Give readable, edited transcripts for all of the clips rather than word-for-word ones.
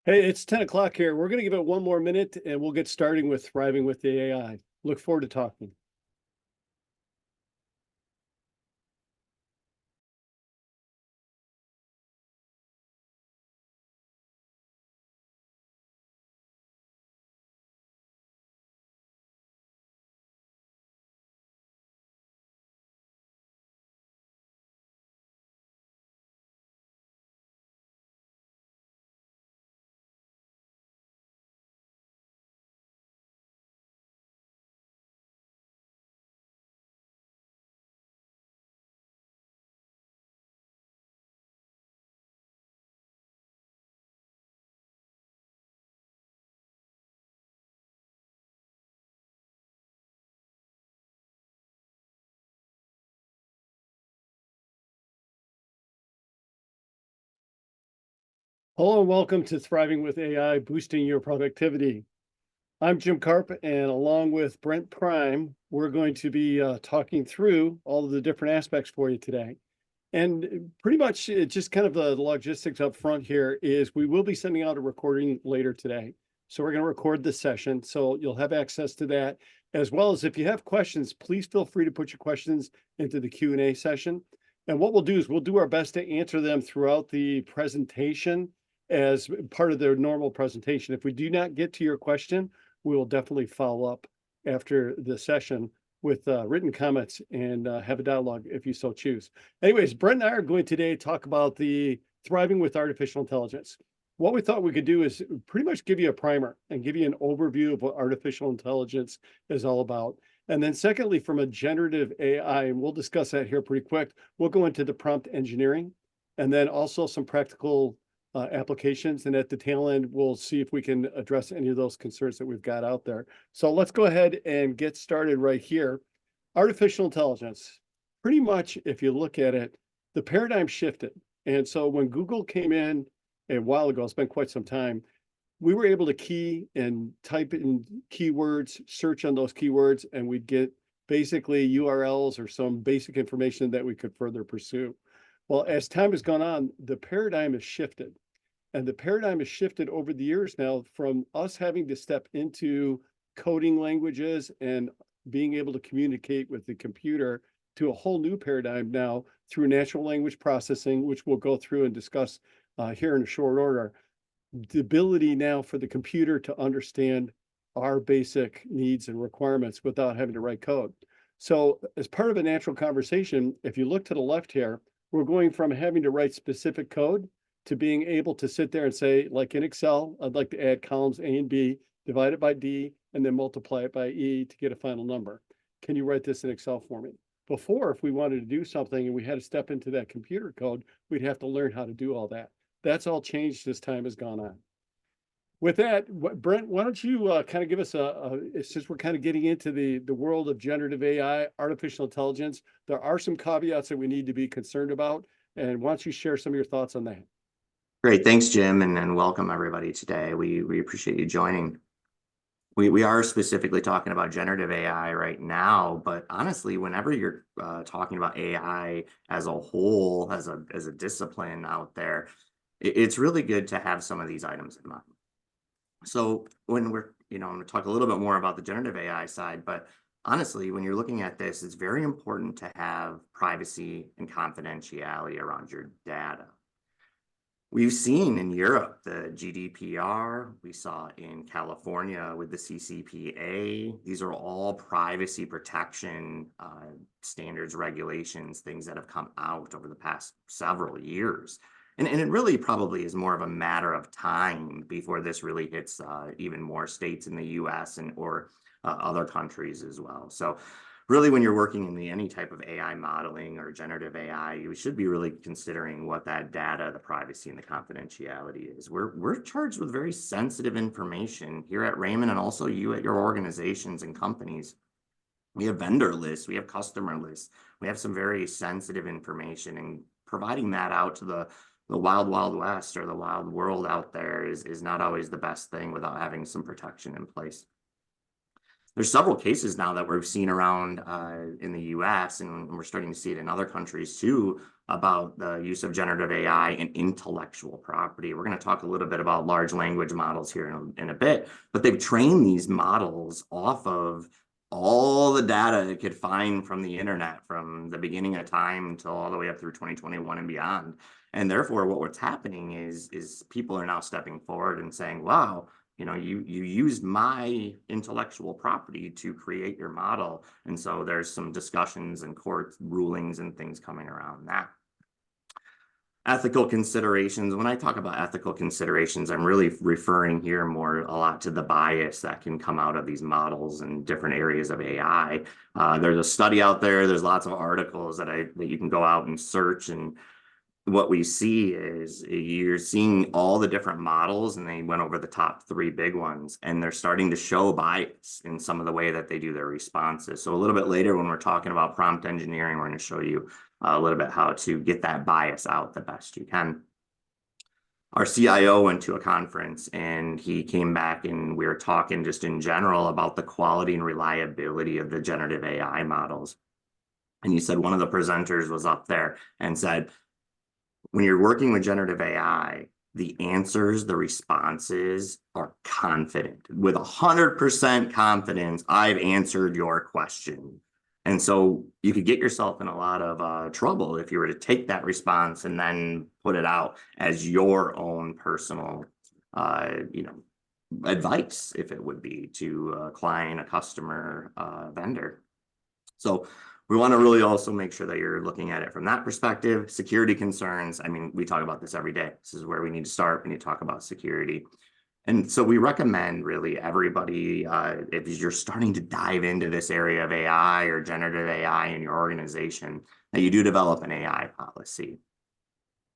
Hey, it's 10 o'clock here. We're going to give it one more minute and we'll get starting with Thriving with the AI. Look forward to talking. Hello and welcome to Thriving with AI, boosting your productivity. I'm Jim Karp, and along with Brent Prime, we're going to be talking through all of the different aspects for you today. And pretty much just kind of the logistics up front here is we will be sending out a recording later today. So we're going to record this session. So you'll have access to that, as well as if you have questions, please feel free to put your questions into the Q&A session. And what we'll do is we'll do our best to answer them throughout the presentation as part of their normal presentation. If we do not get to your question, we will definitely follow up after the session with written comments and have a dialogue if you so choose. Anyways, Brent and I are going today to talk about the thriving with artificial intelligence. What we thought we could do is pretty much give you a primer and give you an overview of what artificial intelligence is all about. And then secondly, from a generative AI, and we'll discuss that here pretty quick, we'll go into the prompt engineering and then also some practical applications. And at the tail end, we'll see if we can address any of those concerns that we've got out there. So let's go ahead and get started right here. Artificial intelligence, pretty much, if you look at it, the paradigm shifted. And so when Google came in a while ago, it's been quite some time, we were able to key and type in keywords, search on those keywords, and we'd get basically URLs or some basic information that we could further pursue. Well, as time has gone on, the paradigm has shifted. And the paradigm has shifted over the years now from us having to step into coding languages and being able to communicate with the computer to a whole new paradigm now through natural language processing, which we'll go through and discuss here in a short order. The ability now for the computer to understand our basic needs and requirements without having to write code. So as part of a natural conversation, if you look to the left here, we're going from having to write specific code to being able to sit there and say, like in Excel, I'd like to add columns A and B, divide it by D, and then multiply it by E to get a final number. Can you write this in Excel for me? Before, if we wanted to do something and we had to step into that computer code, we'd have to learn how to do all that. That's all changed as time has gone on. With that, Brent, why don't you kind of give us since we're kind of getting into the world of generative AI, artificial intelligence, there are some caveats that we need to be concerned about. And why don't you share some of your thoughts on that? Great. Thanks, Jim, and welcome everybody today. We appreciate you joining. We are specifically talking about generative AI right now, but honestly, whenever you're talking about AI as a whole, as a discipline out there, it's really good to have some of these items in mind. So when I'm going to talk a little bit more about the generative AI side, but honestly, when you're looking at this, it's very important to have privacy and confidentiality around your data. We've seen in Europe the GDPR, we saw in California with the CCPA. These are all privacy protection standards, regulations, things that have come out over the past several years. And it really probably is more of a matter of time before this really hits even more states in the US or other countries as well. So really, when you're working in any type of AI modeling or generative AI, you should be really considering what that data, the privacy and the confidentiality is. We're charged with very sensitive information here at Raymond, and also you at your organizations and companies. We have vendor lists, we have customer lists, we have some very sensitive information, and providing that out to the wild, wild west or the wild world out there is not always the best thing without having some protection in place. there's several cases now that we've seen around in the US, and we're starting to see it in other countries too, about the use of generative AI and intellectual property. We're going to talk a little bit about large language models here in a bit, but they've trained these models off of all the data it could find from the internet from the beginning of time until all the way up through 2021 and beyond. And therefore, what's happening is people are now stepping forward and saying, wow, you used my intellectual property to create your model. And so there's some discussions and court rulings and things coming around that. Ethical considerations. When I talk about ethical considerations, I'm really referring here more a lot to the bias that can come out of these models in different areas of AI. There's a study out there. There's lots of articles that you can go out and search, and what we see is you're seeing all the different models, and they went over the top 3 big ones, and they're starting to show bias in some of the way that they do their responses. So a little bit later, when we're talking about prompt engineering, we're going to show you a little bit how to get that bias out the best you can. Our CIO went to a conference, and he came back, and we were talking just in general about the quality and reliability of the generative AI models. And he said one of the presenters was up there and said, when you're working with generative AI, the answers, the responses are confident. With 100% confidence, I've answered your question. And so you could get yourself in a lot of trouble if you were to take that response and then put it out as your own personal, advice, if it would be to a client, a customer, vendor. So we want to really also make sure that you're looking at it from that perspective. Security concerns. I mean, we talk about this every day. This is where we need to start when you talk about security. And so we recommend really everybody, if you're starting to dive into this area of AI or generative AI in your organization, that you do develop an AI policy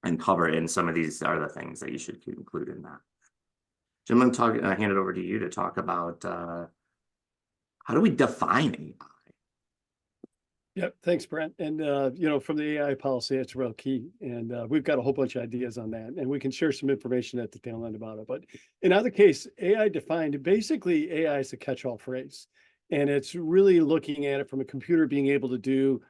and cover it. And some of these are the things that you should include in that. Jim, I'm going to hand it over to you to talk about how do we define AI? Yep. Thanks, Brent. And, from the AI policy, it's real key. And we've got a whole bunch of ideas on that, and we can share some information at the tail end about it. But in either case, AI defined, basically AI is a catch-all phrase. And it's really looking at it from a computer being able to do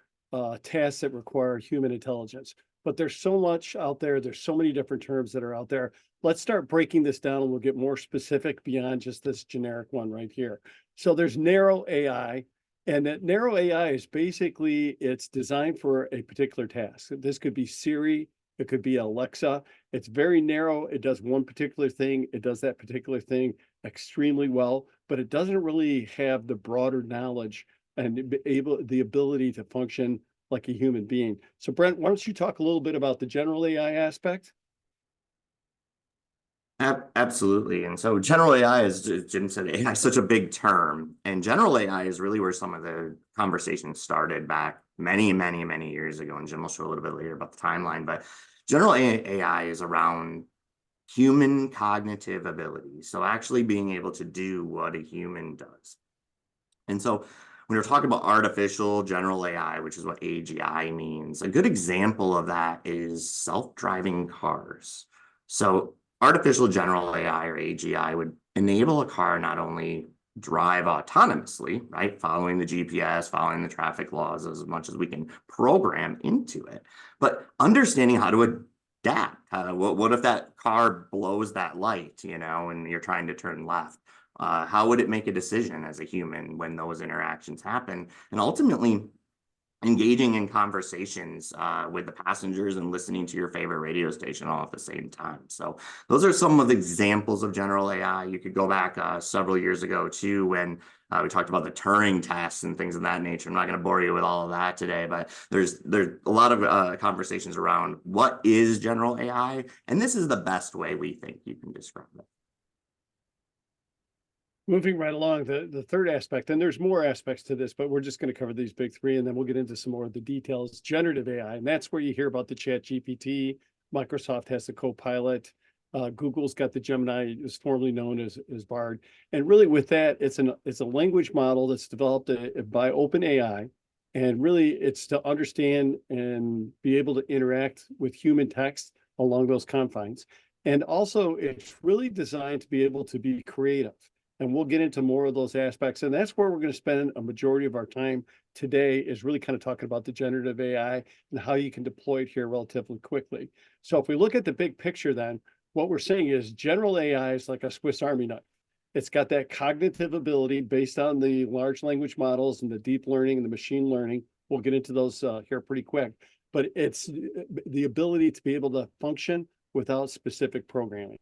tasks that require human intelligence. But there's so much out there. There's so many different terms that are out there. Let's start breaking this down, and we'll get more specific beyond just this generic one right here. So there's narrow AI. And that narrow AI is basically, it's designed for a particular task. This could be Siri, it could be Alexa. It's very narrow. It does one particular thing. It does that particular thing extremely well, but it doesn't really have the broader knowledge and the ability to function like a human being. So Brent, why don't you talk a little bit about the general AI aspect? Absolutely. And so general AI, as Jim said, AI is such a big term. And general AI is really where some of the conversation started back many, many, many years ago. And Jim will show a little bit later about the timeline. But general AI is around human cognitive ability. So actually being able to do what a human does. And so when we're talking about artificial general AI, which is what AGI means, a good example of that is self-driving cars. So artificial general AI or AGI would enable a car not only drive autonomously, right, following the GPS, following the traffic laws as much as we can program into it, but understanding how to adapt. What if that car blows that light, and you're trying to turn left? How would it make a decision as a human when those interactions happen? And ultimately, engaging in conversations with the passengers and listening to your favorite radio station all at the same time. So those are some of the examples of general AI. You could go back several years ago too, when we talked about the Turing tests and things of that nature. I'm not going to bore you with all of that today, but there's a lot of conversations around what is general AI, and this is the best way we think you can describe it. Moving right along, the third aspect, and there's more aspects to this, but we're just going to cover these big 3, and then we'll get into some more of the details. Generative AI, and that's where you hear about the ChatGPT. Microsoft has the Copilot. Google's got the Gemini, is formerly known as Bard. And really with that, it's a language model that's developed by OpenAI. And really it's to understand and be able to interact with human text along those confines. And also it's really designed to be able to be creative. And we'll get into more of those aspects. And that's where we're going to spend a majority of our time today, is really kind of talking about the generative AI and how you can deploy it here relatively quickly. So if we look at the big picture, then what we're saying is general AI is like a Swiss Army knife. It's got that cognitive ability based on the large language models and the deep learning and the machine learning. We'll get into those here pretty quick, but it's the ability to be able to function without specific programming.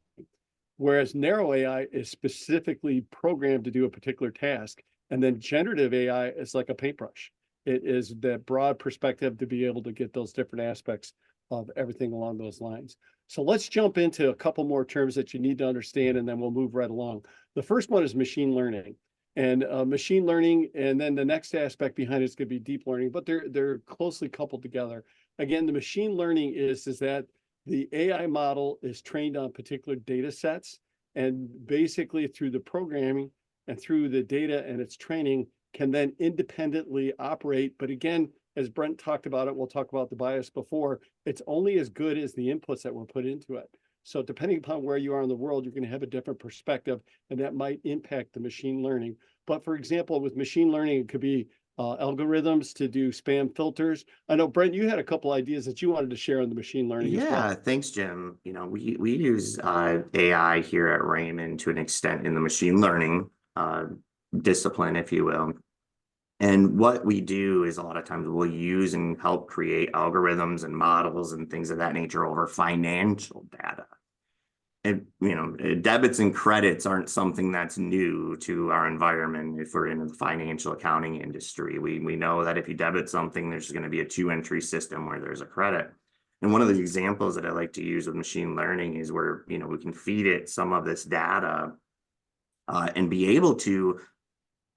Whereas narrow AI is specifically programmed to do a particular task. And then generative AI is like a paintbrush. It is that broad perspective to be able to get those different aspects of everything along those lines. So let's jump into a couple more terms that you need to understand, and then we'll move right along. The first one is machine learning. And machine learning, and then the next aspect behind it is going to be deep learning, but they're closely coupled together. Again, the machine learning is that the AI model is trained on particular data sets, and basically through the programming and through the data and its training can then independently operate. But again, as Brent talked about it, we'll talk about the bias before, it's only as good as the inputs that were put into it. So depending upon where you are in the world, you're going to have a different perspective, and that might impact the machine learning. But for example, with machine learning, it could be algorithms to do spam filters. I know, Brent, you had a couple ideas that you wanted to share on the machine learning as well. Yeah, thanks, Jim. We use AI here at Raymond to an extent in the machine learning discipline, if you will. And what we do is a lot of times we'll use and help create algorithms and models and things of that nature over financial data. And, debits and credits aren't something that's new to our environment. If we're in the financial accounting industry, we know that if you debit something, there's going to be a 2-entry system where there's a credit. And one of the examples that I like to use with machine learning is where, we can feed it some of this data and be able to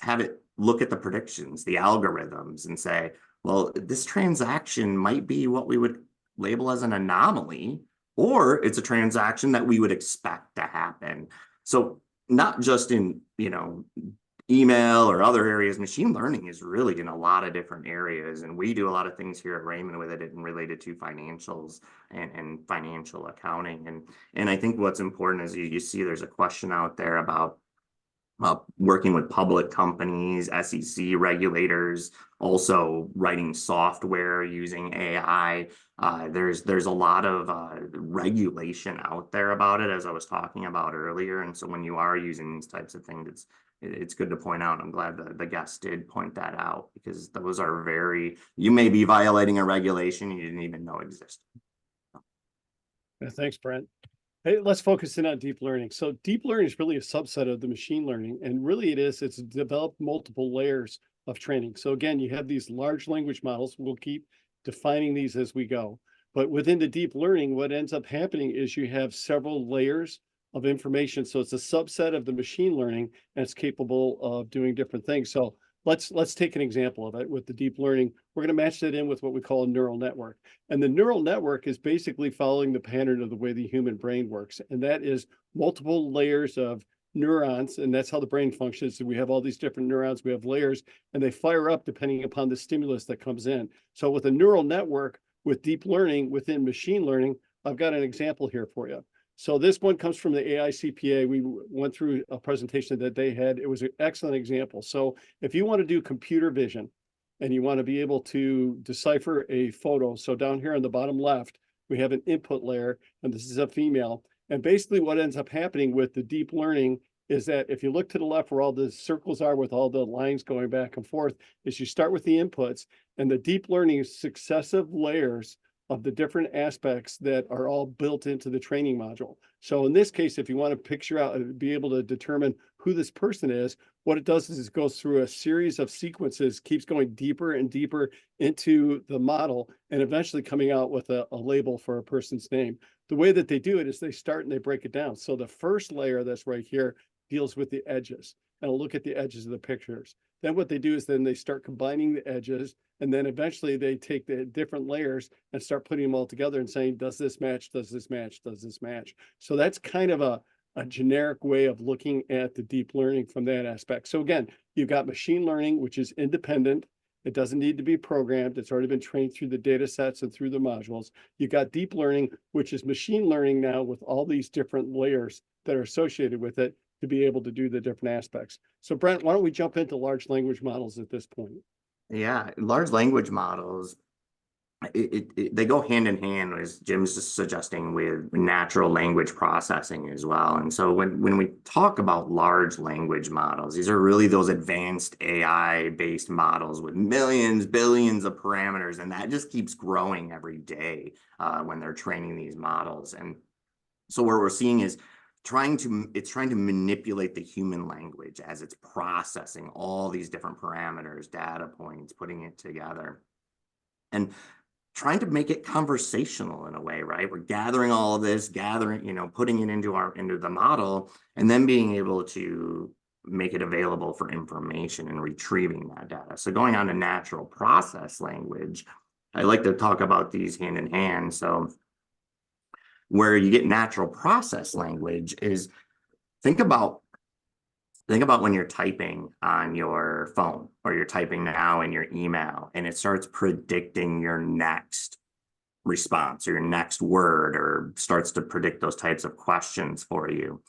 have it look at the predictions, the algorithms, and say, well, this transaction might be what we would label as an anomaly, or it's a transaction that we would expect to happen. So not just in, email or other areas, machine learning is really in a lot of different areas. And we do a lot of things here at Raymond with it and related to financials and financial accounting. And I think what's important is you see there's a question out there about working with public companies, SEC regulators, also writing software using AI. There's a lot of regulation out there about it, as I was talking about earlier. And so when you are using these types of things, it's good to point out. I'm glad the guest did point that out, because those are you may be violating a regulation you didn't even know existed. Yeah, thanks, Brent. Hey, let's focus in on deep learning. So deep learning is really a subset of the machine learning, and really it's developed multiple layers of training. So again, you have these large language models. We'll keep defining these as we go. But within the deep learning, what ends up happening is you have several layers of information. So it's a subset of the machine learning, and it's capable of doing different things. So let's take an example of it with the deep learning. We're going to match that in with what we call a neural network. And the neural network is basically following the pattern of the way the human brain works. And that is multiple layers of neurons. And that's how the brain functions. So we have all these different neurons, we have layers, and they fire up depending upon the stimulus that comes in. So with a neural network, with deep learning within machine learning, I've got an example here for you. So this one comes from the AICPA. We went through a presentation that they had. It was an excellent example. So if you want to do computer vision and you want to be able to decipher a photo, so down here on the bottom left, we have an input layer, and this is a female. And basically what ends up happening with the deep learning is that if you look to the left where all the circles are with all the lines going back and forth, is you start with the inputs, and the deep learning is successive layers of the different aspects that are all built into the training module. So in this case, if you want to picture out and be able to determine who this person is, what it does is it goes through a series of sequences, keeps going deeper and deeper into the model, and eventually coming out with a label for a person's name. The way that they do it is they start and they break it down. So the first layer that's right here deals with the edges, and I'll look at the edges of the pictures. Then what they do is then they start combining the edges, and then eventually they take the different layers and start putting them all together and saying, does this match? Does this match? Does this match? So that's kind of a generic way of looking at the deep learning from that aspect. So again, you've got machine learning, which is independent. It doesn't need to be programmed. It's already been trained through the data sets and through the modules. You've got deep learning, which is machine learning now with all these different layers that are associated with it, to to be able to do the different aspects. So Brent, why don't we jump into large language models at this point? Yeah, large language models, they go hand in hand, as Jim's just suggesting, with natural language processing as well. And so when we talk about large language models, these are really those advanced AI-based models with millions, billions of parameters, and that just keeps growing every day when they're training these models. And so what we're seeing is trying to manipulate the human language as it's processing all these different parameters, data points, putting it together, and trying to make it conversational in a way, right? We're gathering all of this, putting it into the model, and then being able to make it available for information and retrieving that data. So going on to natural process language, I like to talk about these hand in hand. So where you get natural process language is think about when you're typing on your phone or you're typing now in your email and it starts predicting your next response or your next word or starts to predict those types of questions for you.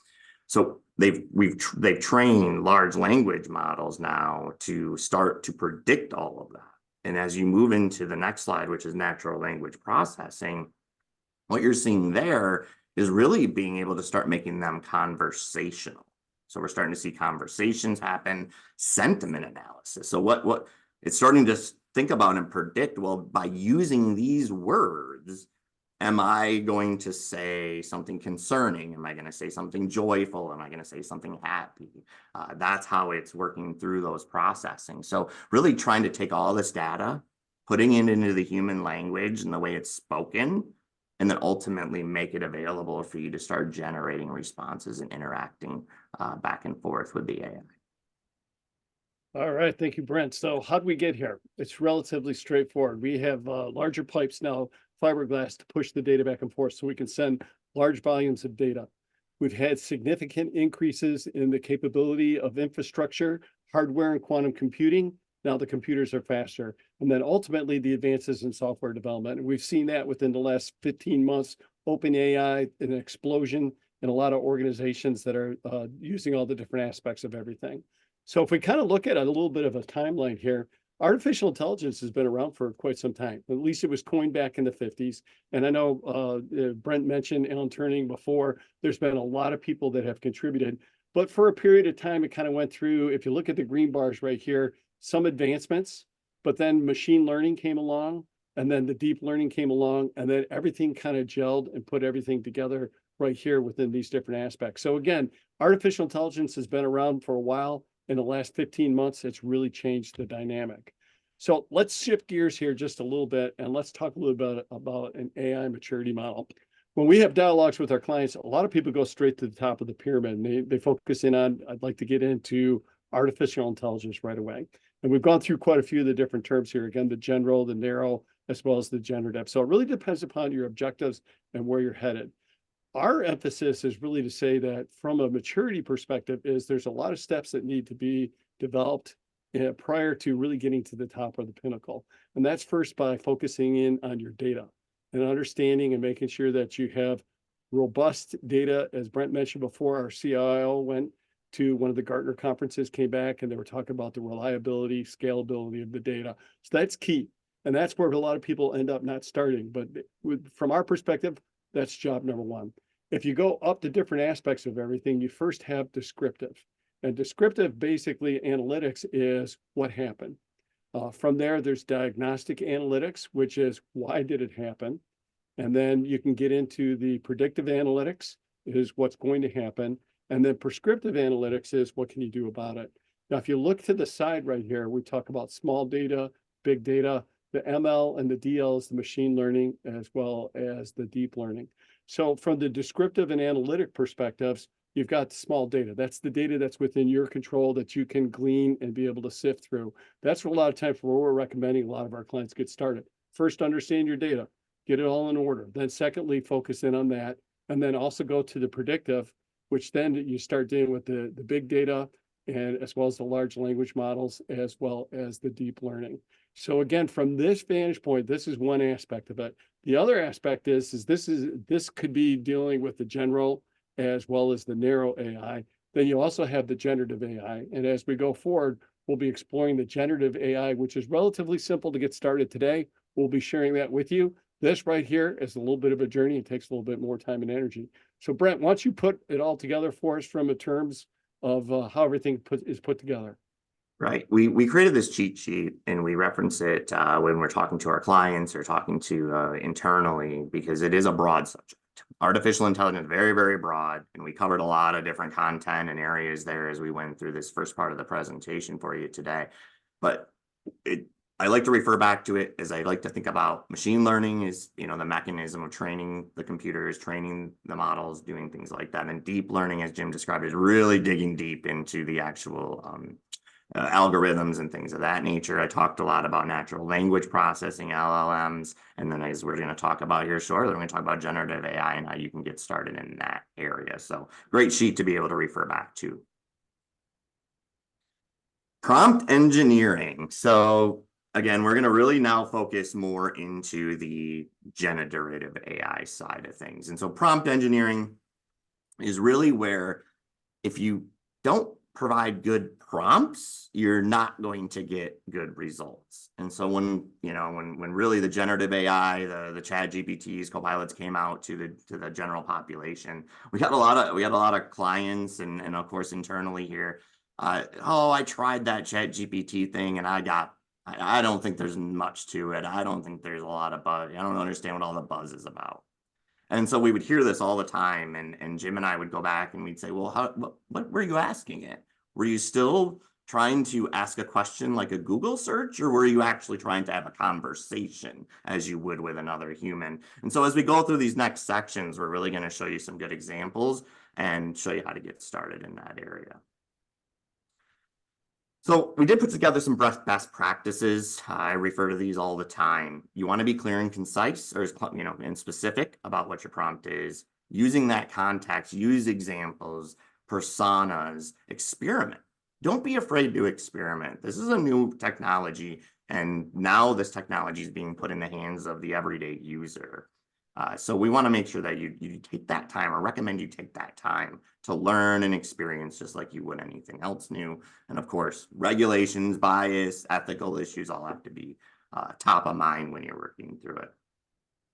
So they've trained large language models now to start to predict all of that. And as you move into the next slide, which is natural language processing, what you're seeing there is really being able to start making them conversational. So we're starting to see conversations happen, sentiment analysis. So what it's starting to think about and predict, well, by using these words, am I going to say something concerning? Am I going to say something joyful? Am I going to say something happy? That's how it's working through those processing. So really trying to take all this data, putting it into the human language and the way it's spoken, and then ultimately make it available for you to start generating responses and interacting back and forth with the AI. All right, thank you, Brent. So how do we get here? It's relatively straightforward. We have larger pipes now, fiberglass, to push the data back and forth so we can send large volumes of data. We've had significant increases in the capability of infrastructure, hardware, and quantum computing. Now the computers are faster. And then ultimately the advances in software development. And we've seen that within the last 15 months, OpenAI, an explosion in a lot of organizations that are using all the different aspects of everything. So if we kind of look at a little bit of a timeline here, artificial intelligence has been around for quite some time. At least it was coined back in the 50s. And I know Brent mentioned Alan Turing before. There's been a lot of people that have contributed. But for a period of time, it kind of went through, if you look at the green bars right here, some advancements, but then machine learning came along, and then the deep learning came along, and then everything kind of gelled and put everything together right here within these different aspects. So again, artificial intelligence has been around for a while. In the last 15 months, it's really changed the dynamic. So let's shift gears here just a little bit, and let's talk a little bit about an AI maturity model. When we have dialogues with our clients, a lot of people go straight to the top of the pyramid, and they focus in on, I'd like to get into artificial intelligence right away. And we've gone through quite a few of the different terms here. Again, the general, the narrow, as well as the generative. So it really depends upon your objectives and where you're headed. Our emphasis is really to say that from a maturity perspective is there's a lot of steps that need to be developed prior to really getting to the top of the pinnacle. And that's first by focusing in on your data and understanding and making sure that you have robust data. As Brent mentioned before, our CIO went to one of the Gartner conferences, came back, and they were talking about the reliability, scalability of the data. So that's key. And that's where a lot of people end up not starting. But from our perspective, that's job number one. If you go up to different aspects of everything, you first have descriptive. And descriptive, basically, analytics is what happened. From there, there's diagnostic analytics, which is why did it happen? And then you can get into the predictive analytics, is what's going to happen. And then prescriptive analytics is what can you do about it? Now, if you look to the side right here, we talk about small data, big data, the ML and the DL is the machine learning, as well as the deep learning. So from the descriptive and analytic perspectives, you've got small data. That's the data that's within your control that you can glean and be able to sift through. That's a lot of times where we're recommending a lot of our clients get started. First, understand your data, get it all in order. Then secondly, focus in on that. And then also go to the predictive, which then you start dealing with the big data and as well as the large language models, as well as the deep learning. So again, from this vantage point, this is one aspect of it. The other aspect is this could be dealing with the general as well as the narrow AI. Then you also have the generative AI. And as we go forward, we'll be exploring the generative AI, which is relatively simple to get started today. We'll be sharing that with you. This right here is a little bit of a journey. It takes a little bit more time and energy. So Brent, why don't you put it all together for us from the terms of how everything is put together? Right. We created this cheat sheet and we reference it when we're talking to our clients or talking to internally, because it is a broad subject. Artificial intelligence, very, very broad. And we covered a lot of different content and areas there as we went through this first part of the presentation for you today. But I like to refer back to it as I like to think about machine learning is, the mechanism of training the computers, training the models, doing things like that. And deep learning, as Jim described, is really digging deep into the actual algorithms and things of that nature. I talked a lot about natural language processing, LLMs, and then as we're going to talk about here shortly, we're going to talk about generative AI and how you can get started in that area. So great sheet to be able to refer back to. Prompt engineering. So again, we're going to really now focus more into the generative AI side of things. And so prompt engineering is really where if you don't provide good prompts, you're not going to get good results. And so when really the generative AI, the chat GPTs, copilots came out to the general population, we got a lot of clients and of course internally here. I tried that chat GPT thing and I don't think there's much to it. I don't think there's a lot of buzz. I don't understand what all the buzz is about. And so we would hear this all the time, and Jim and I would go back and we'd say, well, what were you asking it? Were you still trying to ask a question like a Google search, or were you actually trying to have a conversation as you would with another human? And so as we go through these next sections, we're really going to show you some good examples and show you how to get started in that area. So we did put together some best practices. I refer to these all the time. You want to be clear and concise, or and specific about what your prompt is. Using that context, use examples, personas, experiment. Don't be afraid to experiment. This is a new technology, and now this technology is being put in the hands of the everyday user. So we want to make sure that you take that time, or recommend you take that time to learn and experience just like you would anything else new. And of course, regulations, bias, ethical issues all have to be top of mind when you're working through it.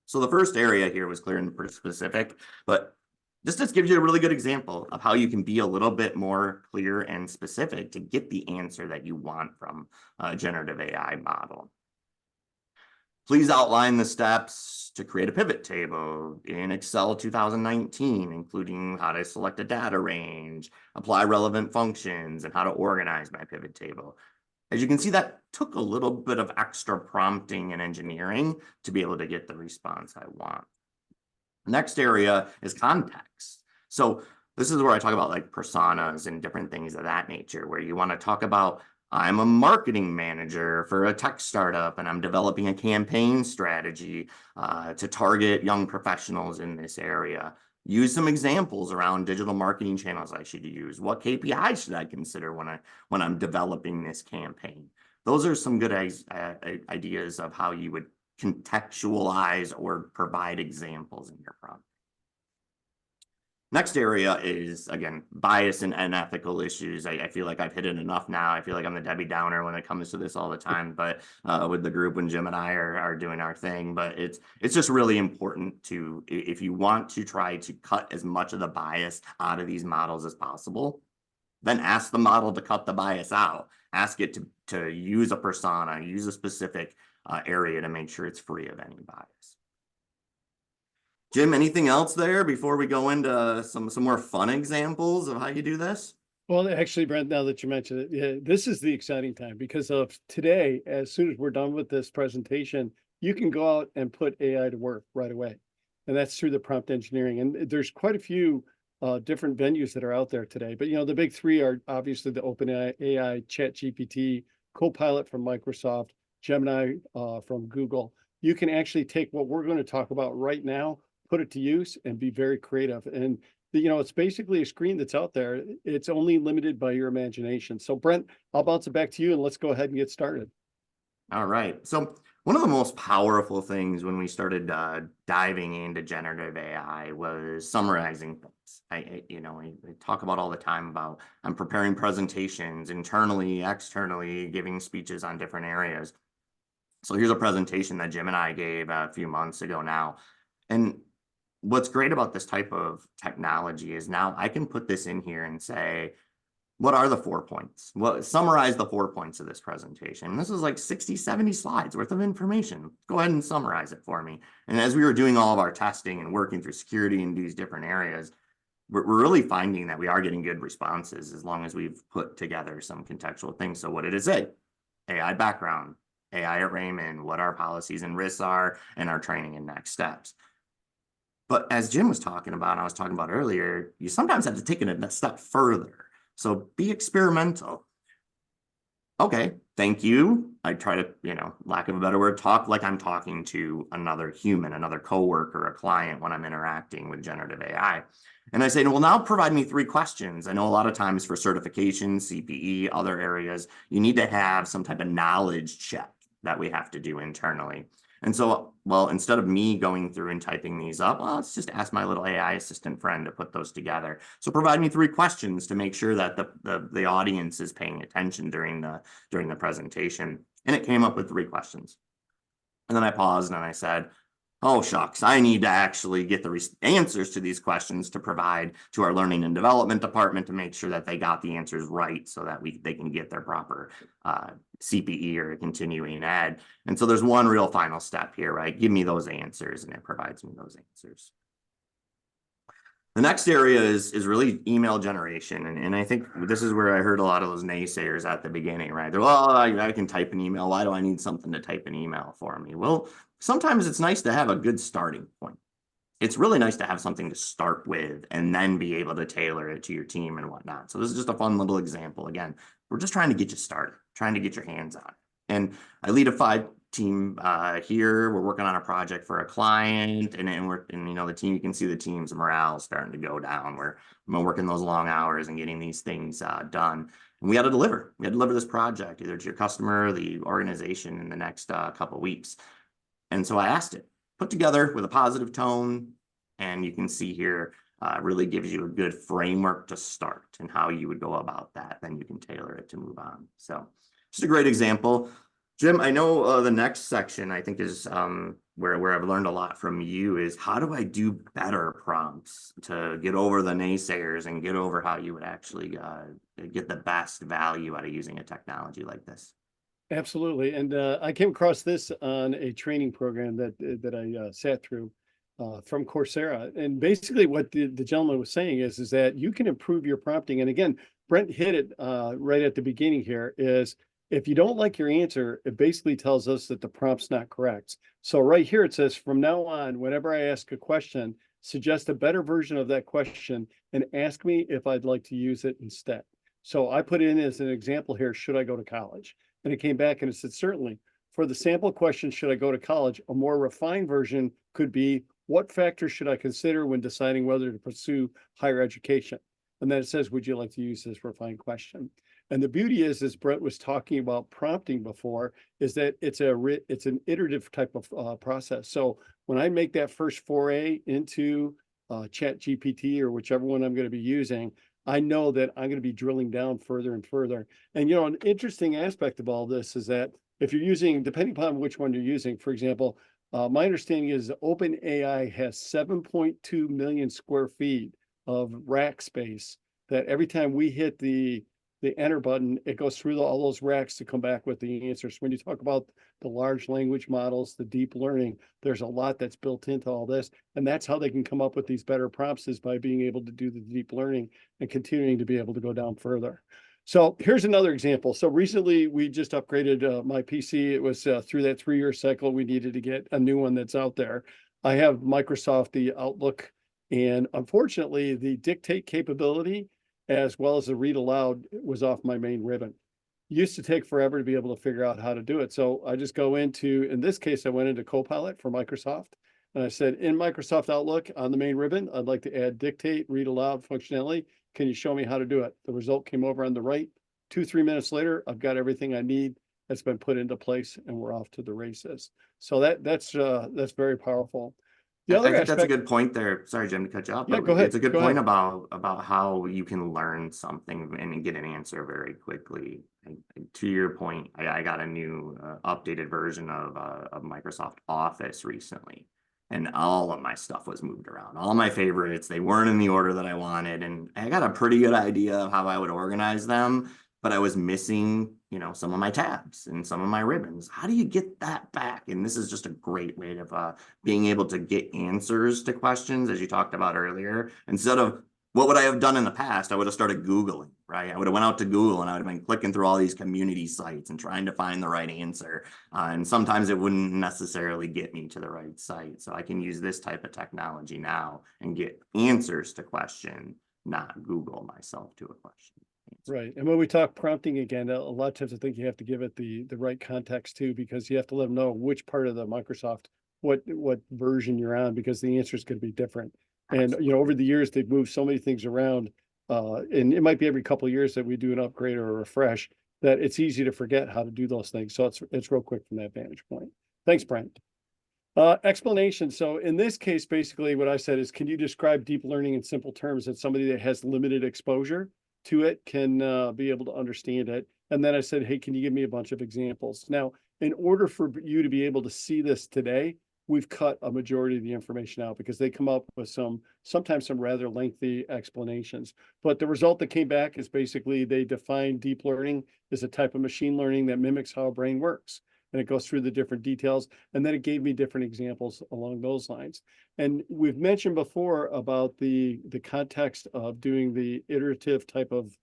So the first area here was clear and specific, but this just gives you a really good example of how you can be a little bit more clear and specific to get the answer that you want from a generative AI model. Please outline the steps to create a pivot table in Excel 2019, including how to select a data range, apply relevant functions, and how to organize my pivot table. As you can see, that took a little bit of extra prompting and engineering to be able to get the response I want. Next area is context. So this is where I talk about like personas and different things of that nature, where you want to talk about, I'm a marketing manager for a tech startup and I'm developing a campaign strategy to target young professionals in this area. Use some examples around digital marketing channels I should use. What KPIs should I consider when I'm developing this campaign? Those are some good ideas of how you would contextualize or provide examples in your prompt. Next area is, again, bias and unethical issues. I feel like I've hit it enough now. I feel like I'm the Debbie Downer when it comes to this all the time, but with the group when Jim and I are doing our thing. But it's just really important to, if you want to try to cut as much of the bias out of these models as possible, then ask the model to cut the bias out. Ask it to use a persona, use a specific area to make sure it's free of any bias. Jim, anything else there before we go into some more fun examples of how you do this? Well, actually, Brent, now that you mentioned it, yeah, this is the exciting time because of today, as soon as we're done with this presentation, you can go out and put AI to work right away. And that's through the prompt engineering. And there's quite a few different venues that are out there today. But, the big three are obviously the OpenAI, ChatGPT, Copilot from Microsoft, Gemini from Google. You can actually take what we're going to talk about right now, put it to use, and be very creative. And it's basically a screen that's out there. It's only limited by your imagination. So Brent, I'll bounce it back to you and let's go ahead and get started. All right. So One of the most powerful things when we started diving into generative AI was summarizing things. I talk about all the time about I'm preparing presentations internally, externally, giving speeches on different areas. So here's a presentation that Jim and I gave a few months ago now. And what's great about this type of technology is now I can put this in here and say, what are the 4 points? Well, summarize the 4 points of this presentation. This is like 60, 70 slides worth of information. Go ahead and summarize it for me. And as we were doing all of our testing and working through security in these different areas, we're really finding that we are getting good responses as long as we've put together some contextual things. So what did it say? AI background, AI at Raymond, what our policies and risks are, and our training and next steps. But as Jim was talking about, and I was talking about earlier, you sometimes have to take it a step further. So be experimental. Okay, thank you. I try to, lack of a better word, talk like I'm talking to another human, another coworker, a client when I'm interacting with generative AI. And I say, well, now provide me 3 questions. I know a lot of times for certification, CPE, other areas, you need to have some type of knowledge check that we have to do internally. And so, well, instead of me going through and typing these up, well, let's just ask my little AI assistant friend to put those together. So provide me 3 questions to make sure that the audience is paying attention during the presentation. And it came up with 3 questions. And then I paused and I said, oh, shucks, I need to actually get the answers to these questions to provide to our learning and development department to make sure that they got the answers right so that they can get their proper CPE or continuing ed. And so there's one real final step here, right? Give me those answers, and it provides me those answers. The next area is really email generation. And I think this is where I heard a lot of those naysayers at the beginning, right? They're, well, I can type an email. Why do I need something to type an email for me? Well, sometimes it's nice to have a good starting point. It's really nice to have something to start with and then be able to tailor it to your team and whatnot. So this is just a fun little example. Again, we're just trying to get you started, trying to get your hands on it. And I lead a 5-team here. We're working on a project for a client, and the team, you can see the team's morale starting to go down. We're working those long hours and getting these things done. And we had to deliver. We had to deliver this project either to your customer or the organization in the next couple of weeks. And so I asked it, put together with a positive tone, and you can see here, really gives you a good framework to start and how you would go about that. Then you can tailor it to move on. So just a great example. Jim, I know the next section I think is where I've learned a lot from you is how do I do better prompts to get over the naysayers and get over how you would actually get the best value out of using a technology like this? Absolutely. And I came across this on a training program that I sat through from Coursera. And basically what the gentleman was saying is that you can improve your prompting. And again, Brent hit it right at the beginning here is if you don't like your answer, it basically tells us that the prompt's not correct. So right here, it says from now on, whenever I ask a question, suggest a better version of that question and ask me if I'd like to use it instead. So I put in as an example here, should I go to college? And it came back and it said, certainly. For the sample question, should I go to college? A more refined version could be, what factors should I consider when deciding whether to pursue higher education? And then it says, would you like to use this refined question? And the beauty is, as Brett was talking about prompting before, is that it's an iterative type of process. So when I make that first foray into Chat GPT or whichever one I'm going to be using, I know that I'm going to be drilling down further and further. And, an interesting aspect of all this is that if you're using, depending upon which one you're using, for example, my understanding is OpenAI has 7.2 million square feet of rack space that every time we hit the enter button, it goes through all those racks to come back with the answers. When you talk about the large language models, the deep learning, there's a lot that's built into all this. And that's how they can come up with these better prompts, is by being able to do the deep learning and continuing to be able to go down further. So here's another example. So recently we just upgraded my PC. It was through that 3-year cycle. We needed to get a new one that's out there. I have Microsoft, the Outlook, and unfortunately the dictate capability as well as the read aloud was off my main ribbon. Used to take forever to be able to figure out how to do it. So I just go into, in this case, I went into Copilot for Microsoft. And I said, in Microsoft Outlook on the main ribbon, I'd like to add dictate, read aloud functionality. Can you show me how to do it? The result came over on the right. 2-3 minutes later, I've got everything I need that's been put into place, and we're off to the races. So that's very powerful. The I other think that's a aspect, good point there. Sorry, Jim, to cut you off, yeah, but go ahead, it's a good go point ahead. about how you can learn something and get an answer very quickly. And to your point, I got a new updated version of Microsoft Office recently, and all of my stuff was moved around. All my favorites, they weren't in the order that I wanted, and I got a pretty good idea of how I would organize them, but I was missing, some of my tabs and some of my ribbons. How do you get that back? And this is just a great way of being able to get answers to questions, as you talked about earlier. Instead of what would I have done in the past, I would have started Googling, right? I would have went out to Google and I would have been clicking through all these community sites and trying to find the right answer. And sometimes it wouldn't necessarily get me to the right site. So I can use this type of technology now and get answers to question, not Google myself to a question. Right. And when we talk prompting again, a lot of times I think you have to give it the right context too, because you have to let them know which part of the Microsoft, what version you're on, because the answers could be different. And over the years they've moved so many things around, and it might be every couple of years that we do an upgrade or a refresh, that it's easy to forget how to do those things. So it's real quick from that vantage point. Thanks, Brent. Explanation. So in this case, basically what I said is, can you describe deep learning in simple terms that somebody that has limited exposure to it can be able to understand it? And then I said, hey, can you give me a bunch of examples? Now, in order for you to be able to see this today, we've cut a majority of the information out because they come up with sometimes some rather lengthy explanations. But the result that came back is basically they define deep learning as a type of machine learning that mimics how a brain works. And it goes through the different details. And then it gave me different examples along those lines. And we've mentioned before about the context of doing the iterative type of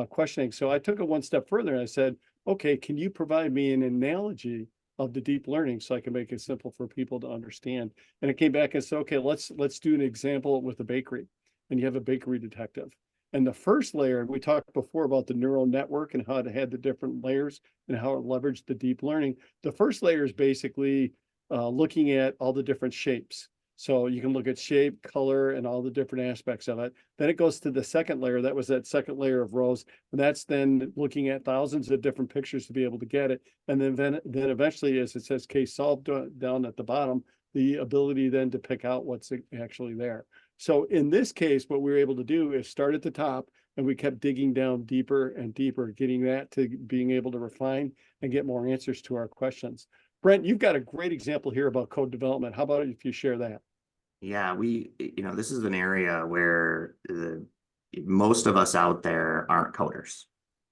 questioning. So I took it one step further and I said, okay, can you provide me an analogy of the deep learning so I can make it simple for people to understand? And it came back and said, okay, let's do an example with a bakery. And you have a bakery detective. And the first layer, we talked before about the neural network and how it had the different layers and how it leveraged the deep learning. The first layer is basically looking at all the different shapes. So you can look at shape, color, and all the different aspects of it. Then it goes to the second layer. That was that second layer of rows. And that's then looking at thousands of different pictures to be able to get it. And then eventually, as it says case solved down at the bottom, the ability then to pick out what's actually there. So in this case, what we were able to do is start at the top, and we kept digging down deeper and deeper, getting that to being able to refine and get more answers to our questions. Brent, you've got a great example here about code development. How about if you share that? Yeah, this is an area where most of us out there aren't coders.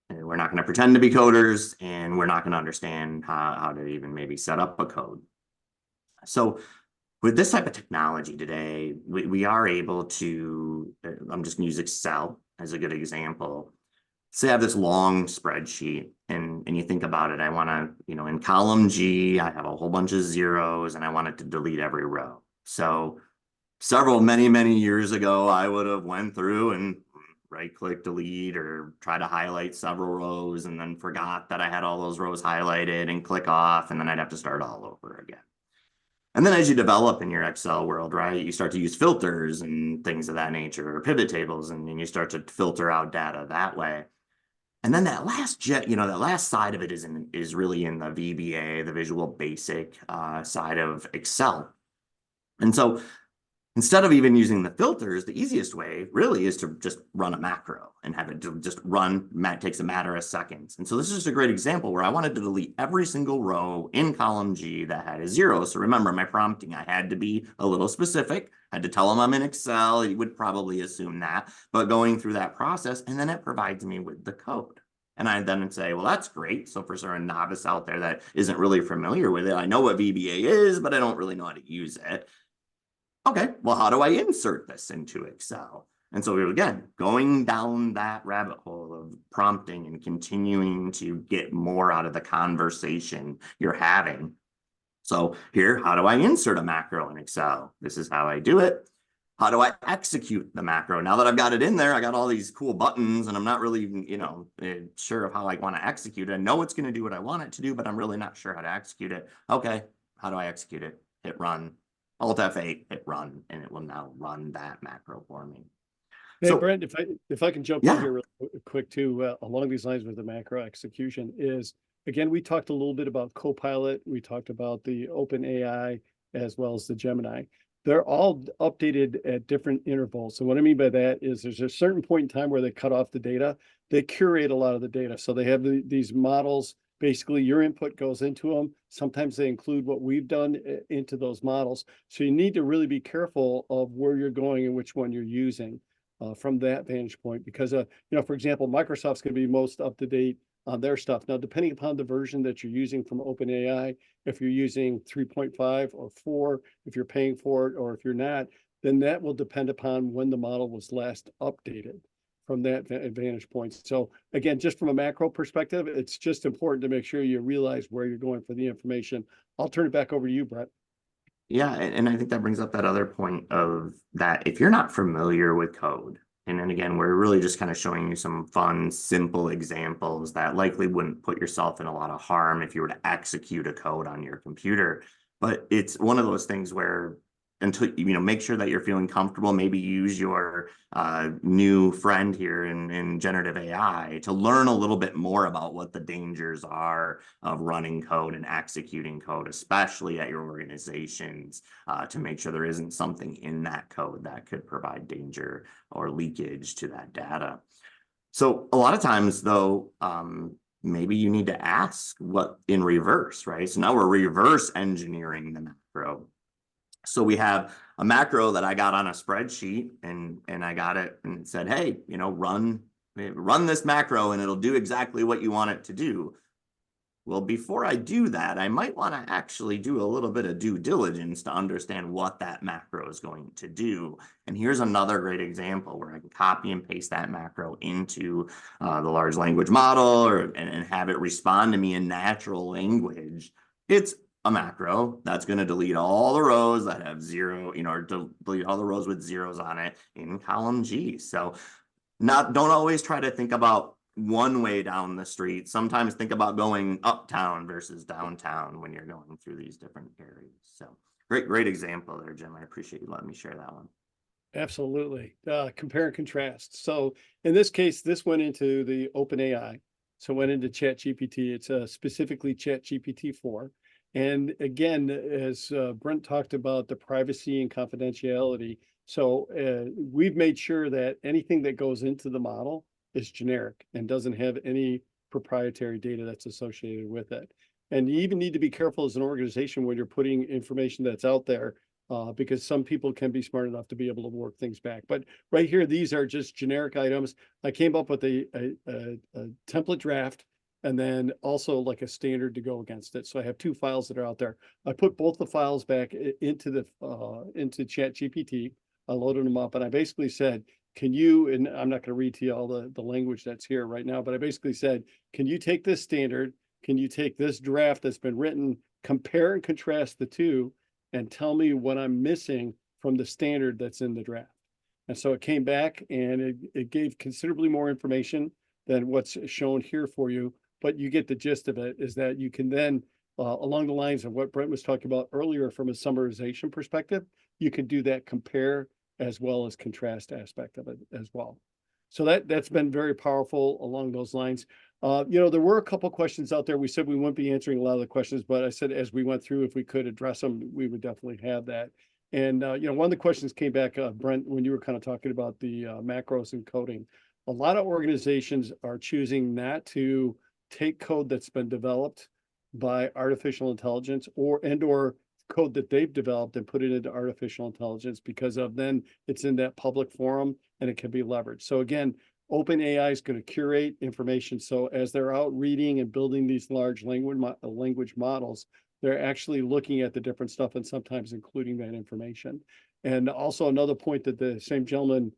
And we're not going to pretend to be coders, and we're not going to understand how to even maybe set up a code. So with this type of technology today, we are able to, I'm just going to use Excel as a good example. Say I have this long spreadsheet and you think about it, I want to, in column G, I have a whole bunch of zeros and I want it to delete every row. So many years ago, I would have went through and right click delete or try to highlight several rows and then forgot that I had all those rows highlighted and click off, and then I'd have to start all over again. And then as you develop in your Excel world, right, you start to use filters and things of that nature, or pivot tables, and you start to filter out data that way. And then that last that last side of it is really in the VBA, the Visual Basic side of Excel. And so instead of even using the filters, the easiest way really is to just run a macro and have it just run. It takes a matter of seconds. And so this is just a great example where I wanted to delete every single row in column G that had a zero. So remember my prompting, I had to be a little specific. I had to tell them I'm in Excel. You would probably assume that, but going through that process, and then it provides me with the code. And I then say, well, that's great. So for sort of a novice out there that isn't really familiar with it, I know what VBA is, but I don't really know how to use it. Okay, well, how do I insert this into Excel? And so again, going down that rabbit hole of prompting and continuing to get more out of the conversation you're having. So here, how do I insert a macro in Excel? This is how I do it. How do I execute the macro? Now that I've got it in there, I got all these cool buttons and I'm not really, sure of how I want to execute it. I know it's going to do what I want it to do, but I'm really not sure how to execute it. Okay, how do I execute it? Hit run. Alt F8, hit run, and it will now run that macro for me. Hey, So, Brent, if I can jump in yeah, here real quick too, along these lines with the macro execution is again, we talked a little bit about Copilot. We talked about the OpenAI as well as the Gemini. They're all updated at different intervals. So what I mean by that is there's a certain point in time where they cut off the data. They curate a lot of the data. So they have these models. Basically, your input goes into them. Sometimes they include what we've done into those models. So you need to really be careful of where you're going and which one you're using from that vantage point. Because, for example, Microsoft's going to be most up to date on their stuff. Now, depending upon the version that you're using from OpenAI, if you're using 3.5 or 4, if you're paying for it, or if you're not, then that will depend upon when the model was last updated from that vantage point. So again, just from a macro perspective, it's just important to make sure you realize where you're going for the information. I'll turn it back over to you, Brett. Yeah, and I think that brings up that other point of that if you're not familiar with code, and then again, we're really just kind of showing you some fun, simple examples that likely wouldn't put yourself in a lot of harm if you were to execute a code on your computer. But it's one of those things where until make sure that you're feeling comfortable, maybe use your new friend here in generative AI to learn a little bit more about what the dangers are of running code and executing code, especially at your organizations, to make sure there isn't something in that code that could provide danger or leakage to that data. So a lot of times though, maybe you need to ask what in reverse, right? So now we're reverse engineering the macro. So we have a macro that I got on a spreadsheet and I got it and it said, hey, run this macro and it'll do exactly what you want it to do. Well, before I do that, I might want to actually do a little bit of due diligence to understand what that macro is going to do. And here's another great example where I can copy and paste that macro into the large language model and have it respond to me in natural language. It's a macro that's going to delete all the rows that have zero, or delete all the rows with zeros on it in column G. So don't always try to think about one way down the street. Sometimes think about going uptown versus downtown when you're going through these different areas. So great example there, Jim. I appreciate you letting me share that one. Absolutely. Compare and contrast. So in this case, this went into the OpenAI. So it went into ChatGPT. It's specifically ChatGPT 4. And again, as Brent talked about the privacy and confidentiality, so we've made sure that anything that goes into the model is generic and doesn't have any proprietary data that's associated with it. And you even need to be careful as an organization when you're putting information that's out there, because some people can be smart enough to be able to work things back. But right here, these are just generic items. I came up with a template draft and then also like a standard to go against it. So I have 2 files that are out there. I put both the files back into ChatGPT. I loaded them up and I basically said, can you, and I'm not going to read to you all the language that's here right now, but I basically said, can you take this standard? Can you take this draft that's been written, compare and contrast the two, and tell me what I'm missing from the standard that's in the draft? And so it came back and it gave considerably more information than what's shown here for you. But you get the gist of it, is that you can then, along the lines of what Brent was talking about earlier from a summarization perspective, you can do that compare as well as contrast aspect of it as well. So that's been very powerful along those lines. There were a couple questions out there. We said we wouldn't be answering a lot of the questions, but I said as we went through, if we could address them, we would definitely have that. And one of the questions came back, Brent, when you were kind of talking about the macros and coding. A lot of organizations are choosing not to take code that's been developed by artificial intelligence or code that they've developed and put it into artificial intelligence, because of then it's in that public forum and it can be leveraged. So again, OpenAI is going to curate information. So as they're out reading and building these large language models, they're actually looking at the different stuff and sometimes including that information. And also another point that the same gentleman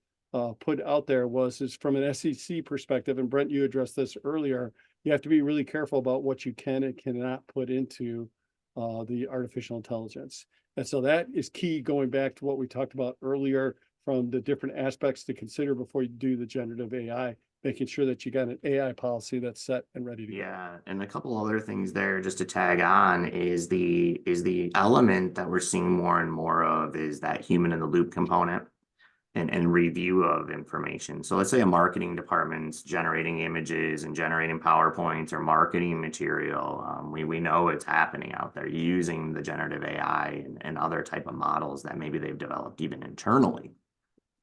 put out there is from an SEC perspective, and Brent, you addressed this earlier, you have to be really careful about what you can and cannot put into the artificial intelligence. And so that is key, going back to what we talked about earlier from the different aspects to consider before you do the generative AI, making sure that you got an AI policy that's set and ready to go. Yeah, and a couple other things there just to tag on is the element that we're seeing more and more of is that human in the loop component. and review of information. So let's say a marketing department's generating images and generating PowerPoints or marketing material. We know it's happening out there using the generative AI and other type of models that maybe they've developed even internally.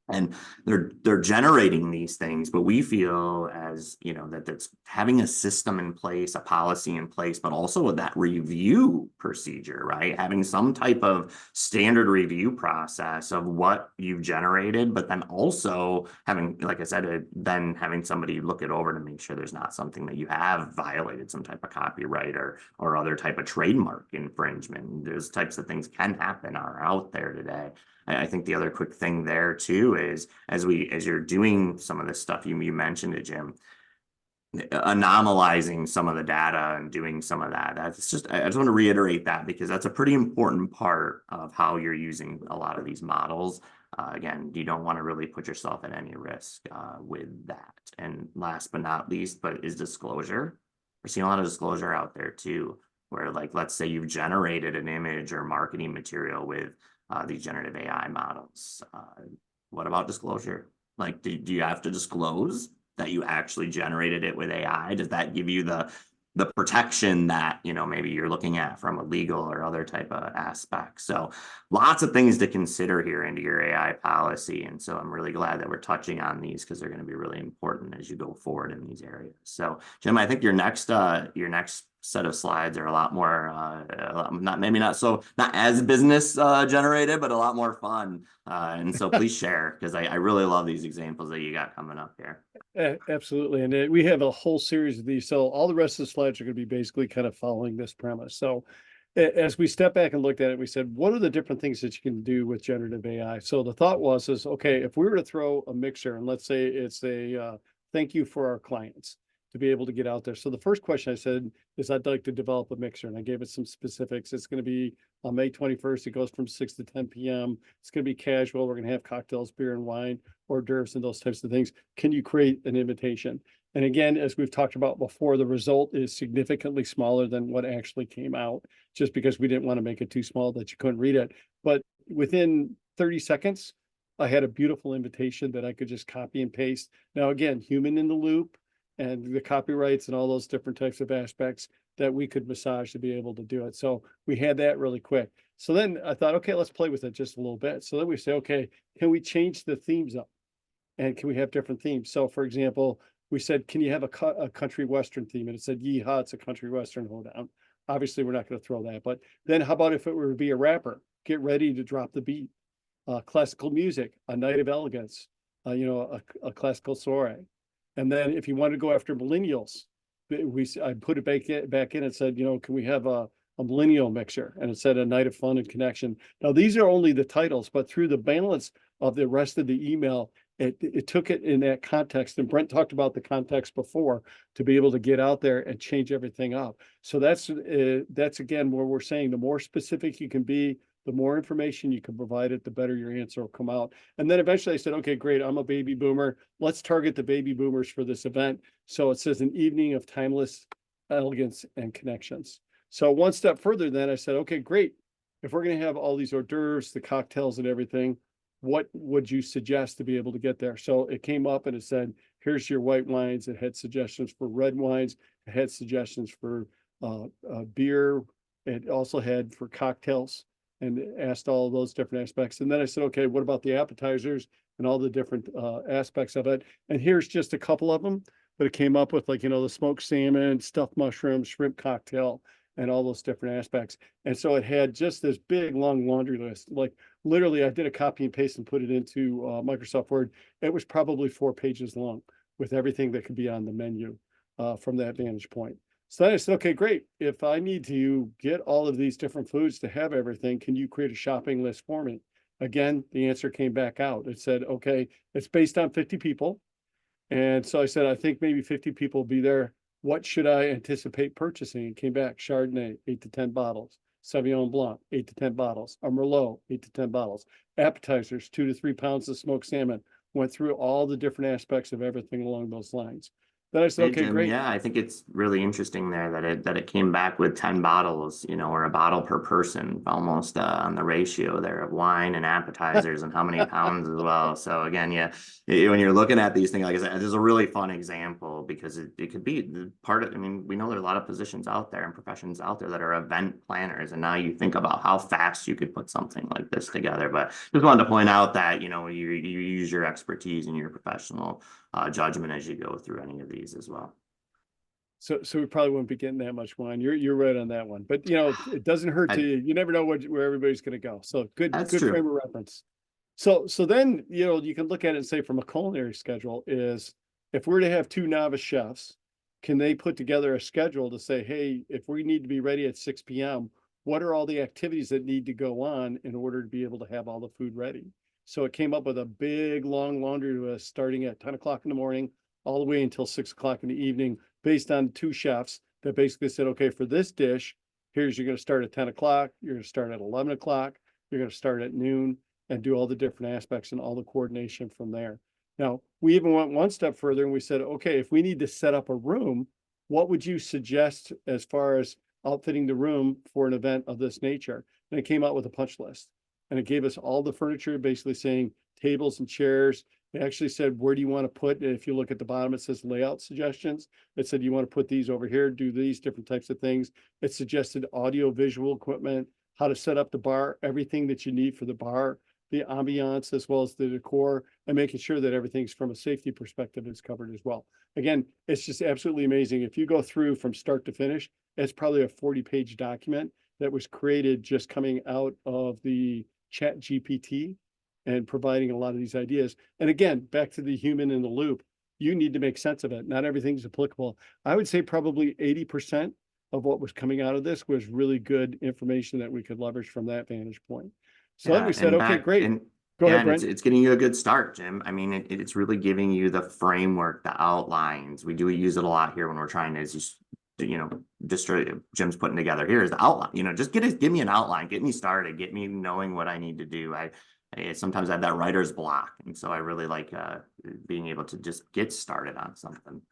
And they're generating these things, but we feel as that's having a system in place, a policy in place, but also with that review procedure, right? Having some type of standard review process of what you've generated, but then also having, like I said, then having somebody look it over to make sure there's not something that you have violated some type of copyright or other type of trademark infringement. Those types of things can happen, are out there today. I think the other quick thing there too is as you're doing some of this stuff, you mentioned it, Jim, anomalizing some of the data and doing some of that. I just want to reiterate that because that's a pretty important part of how you're using a lot of these models. Again, you don't want to really put yourself at any risk with that. And last but not least, but is disclosure. We're seeing a lot of disclosure out there too, where like, let's say you've generated an image or marketing material with these generative AI models. What about disclosure? Like, do you have to disclose that you actually generated it with AI? Does that give you the protection that maybe you're looking at from a legal or other type of aspect? So lots of things to consider here into your AI policy. And so I'm really glad that we're touching on these because they're going to be really important as you go forward in these areas. So Jim, I think your next set of slides are a lot more not as business generated, but a lot more fun. And so please share, because I really love these examples that you got coming up here. Absolutely. And we have a whole series of these. So all the rest of the slides are going to be basically kind of following this premise. So as we step back and looked at it, we said, what are the different things that you can do with generative AI? So the thought is, okay, if we were to throw a mixer, and let's say it's a thank you for our clients, to be able to get out there. So the first question I said is I'd like to develop a mixer, and I gave it some specifics. It's going to be on May 21st. It goes from 6 to 10 p.m. It's going to be casual. We're going to have cocktails, beer and wine, hors d'oeuvres, and those types of things. Can you create an invitation? And again, as we've talked about before, the result is significantly smaller than what actually came out, just because we didn't want to make it too small that you couldn't read it. But within 30 seconds, I had a beautiful invitation that I could just copy and paste. Now, again, human in the loop, and the copyrights and all those different types of aspects that we could massage to be able to do it. So we had that really quick. So then I thought, okay, let's play with it just a little bit. So then we say, okay, can we change the themes up? And can we have different themes? So for example, we said, can you have a country Western theme? And it said, yeehaw, it's a country Western hoedown. Obviously, we're not going to throw that. But then how about if it were to be a rapper? Get ready to drop the beat. Classical music, a night of elegance, a classical soiree. And then if you want to go after millennials, I put it back in and said, can we have a millennial mixer? And it said a night of fun and connection. Now, these are only the titles, but through the balance of the rest of the email, it took it in that context. And Brent talked about the context before to be able to get out there and change everything up. So that's again, where we're saying the more specific you can be, the more information you can provide it, the better your answer will come out. And then eventually I said, okay, great, I'm a baby boomer. Let's target the baby boomers for this event. So it says an evening of timeless elegance and connections. So one step further, then I said, okay, great. If we're going to have all these hors d'oeuvres, the cocktails and everything, what would you suggest to be able to get there? So it came up and it said, here's your white wines. It had suggestions for red wines. It had suggestions for beer. It also had for cocktails, and asked all of those different aspects. And then I said, okay, what about the appetizers and all the different aspects of it? And here's just a couple of them, but it came up with the smoked salmon, stuffed mushrooms, shrimp cocktail, and all those different aspects. And so it had just this big, long laundry list. Like literally, I did a copy and paste and put it into Microsoft Word. It was probably 4 pages long with everything that could be on the menu from that vantage point. So then I said, okay, great. If I need to get all of these different foods to have everything, can you create a shopping list for me? Again, the answer came back out. It said, okay, it's based on 50 people. And so I said, I think maybe 50 people will be there. What should I anticipate purchasing? It came back, Chardonnay, 8 to 10 bottles. Sauvignon Blanc, 8 to 10 bottles. A Merlot, 8 to 10 bottles. Appetizers, 2 to 3 pounds of smoked salmon. Went through all the different aspects of everything along those lines. Then I said, Hey okay, Jim, great. yeah, I think it's really interesting there that it came back with 10 bottles, or a bottle per person, almost on the ratio there of wine and appetizers and how many pounds as well. So again, yeah, when you're looking at these things, like I said, this is a really fun example because it could be part of, I mean, we know there are a lot of positions out there and professions out there that are event planners. And now you think about how fast you could put something like this together. But just wanted to point out that, you use your expertise and your professional judgment as you go through any of these as well. So we probably wouldn't be getting that much wine. You're right on that one. But it doesn't hurt to I, you never know where everybody's going to go. So that's good frame true. of reference. So then you can look at it and say from a culinary schedule is if we're to have two novice chefs, can they put together a schedule to say, hey, if we need to be ready at 6 p.m., what are all the activities that need to go on in order to be able to have all the food ready? So it came up with a big long laundry list starting at 10 o'clock in the morning all the way until 6 o'clock in the evening, based on two chefs that basically said, okay, for this dish, here's you're going to start at 10 o'clock, you're going to start at 11 o'clock, you're going to start at noon, and do all the different aspects and all the coordination from there. Now, we even went one step further and we said, okay, if we need to set up a room, what would you suggest as far as outfitting the room for an event of this nature? And it came out with a punch list. And it gave us all the furniture, basically saying tables and chairs. It actually said, where do you want to put, if you look at the bottom, it says layout suggestions. It said, you want to put these over here, do these different types of things. It suggested audio visual equipment, how to set up the bar, everything that you need for the bar, the ambiance, as well as the decor, and making sure that everything's from a safety perspective is covered as well. Again, it's just absolutely amazing. If you go through from start to finish, it's probably a 40-page document that was created just coming out of the Chat GPT and providing a lot of these ideas. And again, back to the human in the loop, you need to make sense of it. Not everything's applicable. I would say probably 80% of what was coming out of this was really good information that we could leverage from that vantage point. So then we Yeah, said, okay, great. and Go yeah, ahead, and Brent. it's getting you a good start, Jim. I mean, it's really giving you the framework, the outlines. We do use it a lot here when we're trying to just Jim's putting together here is the outline. Just give me an outline, get me started, get me knowing what I need to do. I sometimes have that writer's block, and so I really like being able to just get started on something.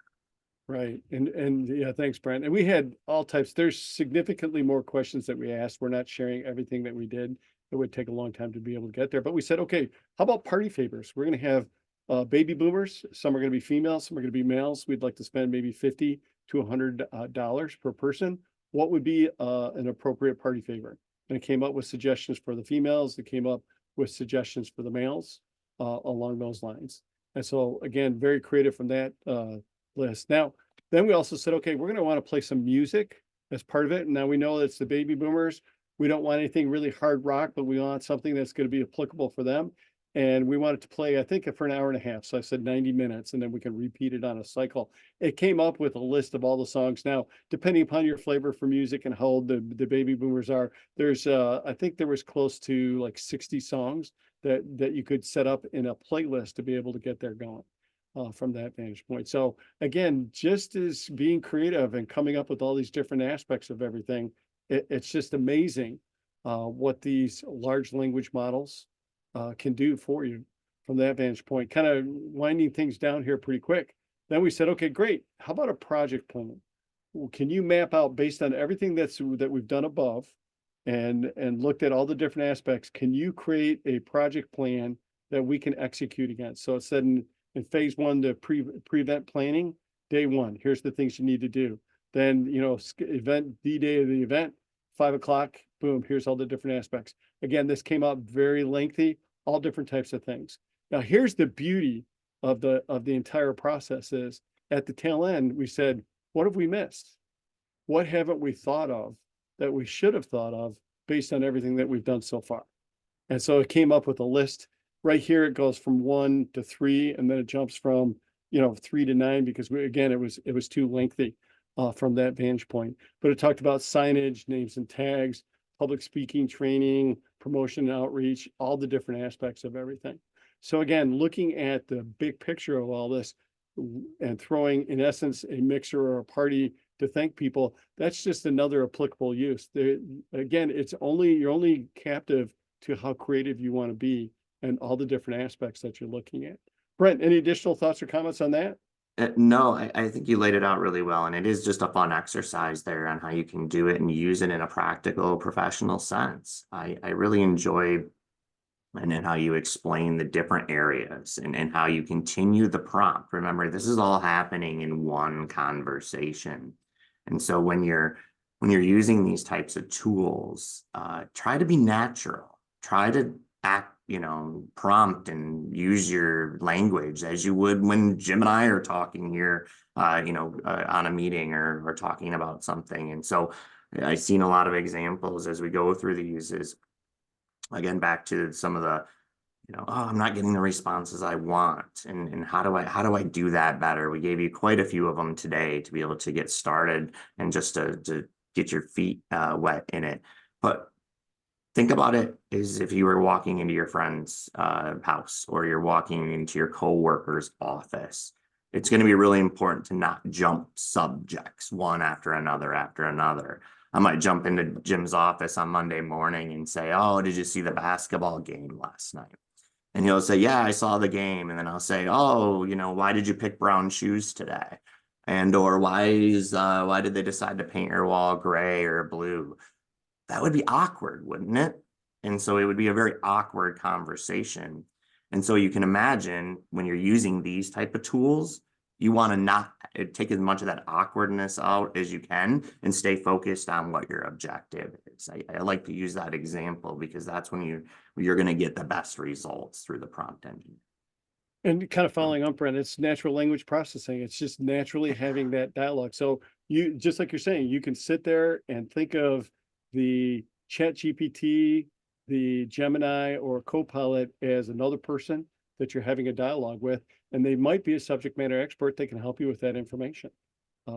Right. And yeah, thanks, Brent. And we had all types. There's significantly more questions that we asked. We're not sharing everything that we did. It would take a long time to be able to get there. But we said, okay, how about party favors? We're going to have baby boomers. Some are going to be females, some are going to be males. We'd like to spend maybe $50 to $100 per person. What would be an appropriate party favor? And it came up with suggestions for the females. It came up with suggestions for the males along those lines. And so again, very creative from that list. Now, then we also said, okay, we're going to want to play some music as part of it. And now we know it's the baby boomers. We don't want anything really hard rock, but we want something that's going to be applicable for them. And we wanted to play, I think, for an hour and a half. So I said 90 minutes, and then we can repeat it on a cycle. It came up with a list of all the songs. Now, depending upon your flavor for music and how old the baby boomers are, there's, I think there was close to like 60 songs that you could set up in a playlist to be able to get there going. From that vantage point. So again, just as being creative and coming up with all these different aspects of everything, it's just amazing what these large language models can do for you from that vantage point. Kind of winding things down here pretty quick. Then we said, okay, great. How about a project plan? Well, can you map out based on everything that we've done above and looked at all the different aspects? Can you create a project plan that we can execute against? So it said in phase one, the pre-event planning, day one, here's the things you need to do. Then, the day of the event, 5 o'clock, boom, here's all the different aspects. Again, this came out very lengthy, all different types of things. Now, here's the beauty of the entire process is at the tail end, we said, what have we missed? What haven't we thought of that we should have thought of based on everything that we've done so far? And so it came up with a list. Right here, it goes from 1 to 3, and then it jumps from 3 to 9 because again, it was too lengthy from that vantage point. But it talked about signage, names and tags, public speaking training, promotion and outreach, all the different aspects of everything. So again, looking at the big picture of all this and throwing, in essence, a mixer or a party to thank people, that's just another applicable use. Again, you're only captive to how creative you want to be and all the different aspects that you're looking at. Brent, any additional thoughts or comments on that? No, I think you laid it out really well, and it is just a fun exercise there on how you can do it and use it in a practical, professional sense. I really enjoy and then how you explain the different areas and how you continue the prompt. Remember, this is all happening in one conversation. And so when you're using these types of tools, try to be natural. Try to act, prompt and use your language as you would when Jim and I are talking here, on a meeting or talking about something. And so I've seen a lot of examples as we go through these is again back to some of the oh, I'm not getting the responses I want. And how do I do that better? We gave you quite a few of them today to be able to get started and just to get your feet wet in it. But think about it as if you were walking into your friend's house or you're walking into your coworker's office. It's going to be really important to not jump subjects one after another after another. I might jump into Jim's office on Monday morning and say, "Oh, did you see the basketball game last night?" And he'll say, "Yeah, I saw the game." And then I'll say, "Oh, why did you pick brown shoes today?" And or why did they decide to paint your wall gray or blue? That would be awkward, wouldn't it? And so it would be a very awkward conversation. And so you can imagine when you're using these type of tools, you want to not take as much of that awkwardness out as you can and stay focused on what your objective is. I like to use that example because that's when you're going to get the best results through the prompt engine. And kind of following up, Brent, it's natural language processing. It's just naturally having that dialogue. So you, just like you're saying, you can sit there and think of the Chat GPT, the Gemini or Copilot as another person that you're having a dialogue with, and they might be a subject matter expert that can help you with that information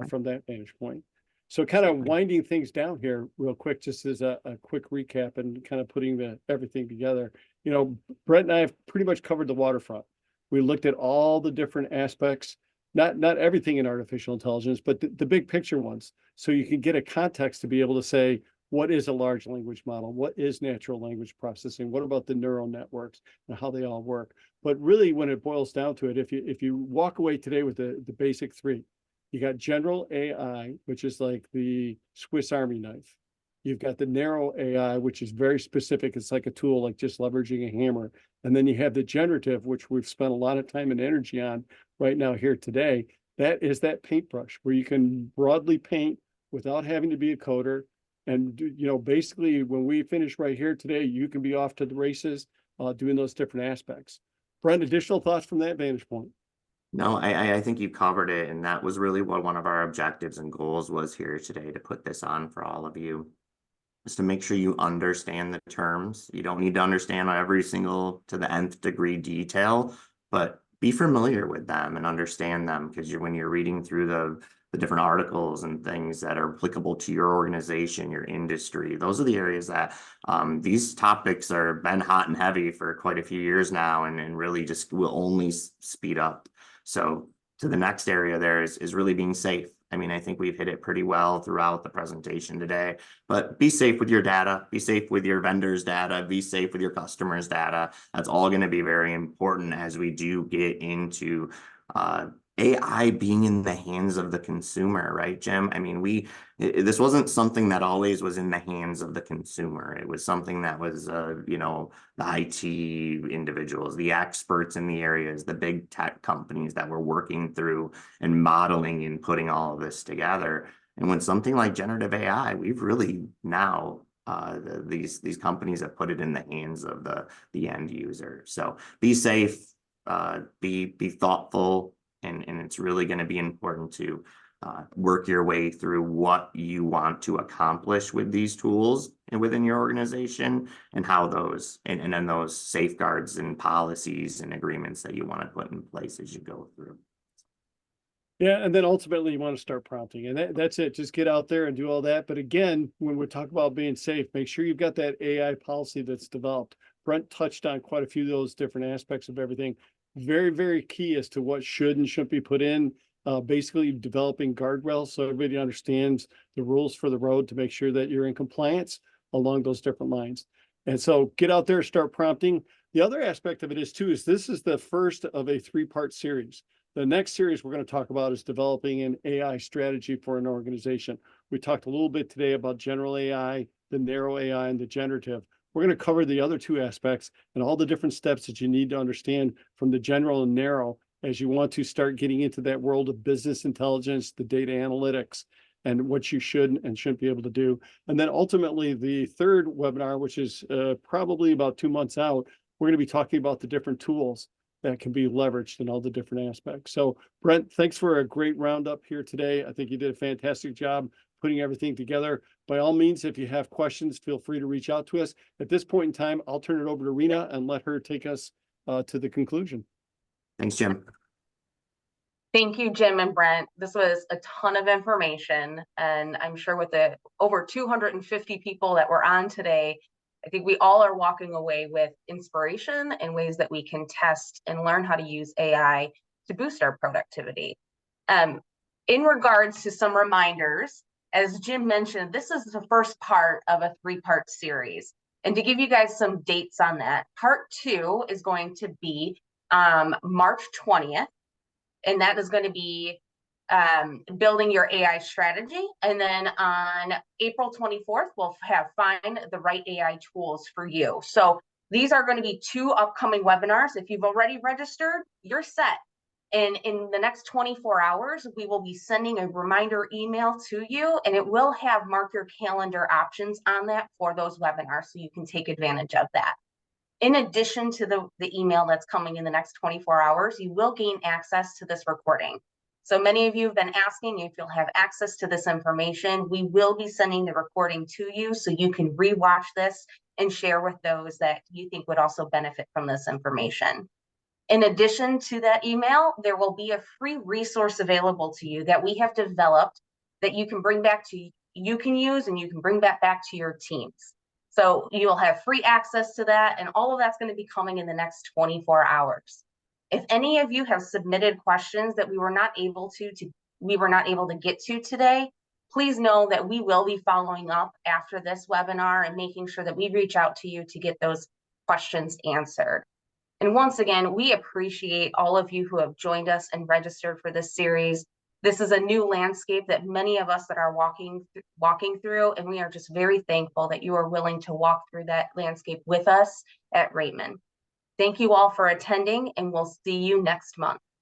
from that vantage point. So kind of winding things down here real quick, just as a quick recap and kind of putting everything together. Brent and I have pretty much covered the waterfront. We looked at all the different aspects, not everything in artificial intelligence, but the big picture ones. So you can get a context to be able to say, what is a large language model? What is natural language processing? What about the neural networks and how they all work? But really, when it boils down to it, if you walk away today with the basic three, you got general AI, which is like the Swiss Army knife. You've got the narrow AI, which is very specific. It's like a tool, like just leveraging a hammer. And then you have the generative, which we've spent a lot of time and energy on right now here today. That is that paintbrush where you can broadly paint without having to be a coder. And, basically when we finish right here today, you can be off to the races doing those different aspects. Brent, additional thoughts from that vantage point? No, I think you covered it. And that was really what one of our objectives and goals was here today to put this on for all of you. Is to make sure you understand the terms. You don't need to understand every single to the nth degree detail, but be familiar with them and understand them because when you're reading through the different articles and things that are applicable to your organization, your industry, those are the areas that these topics are been hot and heavy for quite a few years now and really just will only speed up. So to the next area there is really being safe. I mean, I think we've hit it pretty well throughout the presentation today, but be safe with your data, be safe with your vendors' data, be safe with your customers' data. That's all going to be very important as we do get into AI being in the hands of the consumer, right, Jim? I mean, this wasn't something that always was in the hands of the consumer. It was something that was, the IT individuals, the experts in the areas, the big tech companies that were working through and modeling and putting all of this together. And when something like generative AI, we've really now these companies have put it in the hands of the end user. So be safe, be thoughtful. And it's really going to be important to work your way through what you want to accomplish with these tools and within your organization and how those and then those safeguards and policies and agreements that you want to put in place as you go through. Yeah, and then ultimately you want to start prompting, and that's it. Just get out there and do all that. But again, when we talk about being safe, make sure you've got that AI policy that's developed. Brent touched on quite a few of those different aspects of everything. Very, very key as to what should and shouldn't be put in. Basically developing guardrails so everybody understands the rules for the road to make sure that you're in compliance along those different lines. And so get out there, start prompting. The other aspect of it is this is the first of a 3-part series. The next series we're going to talk about is developing an AI strategy for an organization. We talked a little bit today about general AI, the narrow AI, and the generative. We're going to cover the other two aspects and all the different steps that you need to understand from the general and narrow as you want to start getting into that world of business intelligence, the data analytics, and what you should and shouldn't be able to do. And then ultimately, the third webinar, which is probably about 2 months out, we're going to be talking about the different tools that can be leveraged in all the different aspects. So Brent, thanks for a great roundup here today. I think you did a fantastic job putting everything together. By all means, if you have questions, feel free to reach out to us. At this point in time, I'll turn it over to Rena and let her take us to the conclusion. Thanks, Jim. Thank you, Jim and Brent. This was a ton of information, and I'm sure with the over 250 people that were on today, I think we all are walking away with inspiration and ways that we can test and learn how to use AI to boost our productivity. In regards to some reminders, as Jim mentioned, this is the first part of a 3-part series. And to give you guys some dates on that, part 2 is going to be March 20th, and that is going to be building your AI strategy. And then on April 24th, we'll find the right AI tools for you. So these are going to be 2 upcoming webinars. If you've already registered, you're set. And in the next 24 hours, we will be sending a reminder email to you, and it will have mark your calendar options on that for those webinars, so you can take advantage of that. In addition to the email that's coming in the next 24 hours, you will gain access to this recording. So many of you have been asking if you'll have access to this information. We will be sending the recording to you so you can rewatch this and share with those that you think would also benefit from this information. In addition to that email, there will be a free resource available to you that we have developed that you can bring back to, you can use and you can bring that back to your teams. So you'll have free access to that, and all of that's going to be coming in the next 24 hours. If any of you have submitted questions that we were not able to get to today, please know that we will be following up after this webinar and making sure that we reach out to you to get those questions answered. And once again, we appreciate all of you who have joined us and registered for this series. This is a new landscape that many of us that are walking through, and we are just very thankful that you are willing to walk through that landscape with us at Raymond. Thank you all for attending, and we'll see you next month.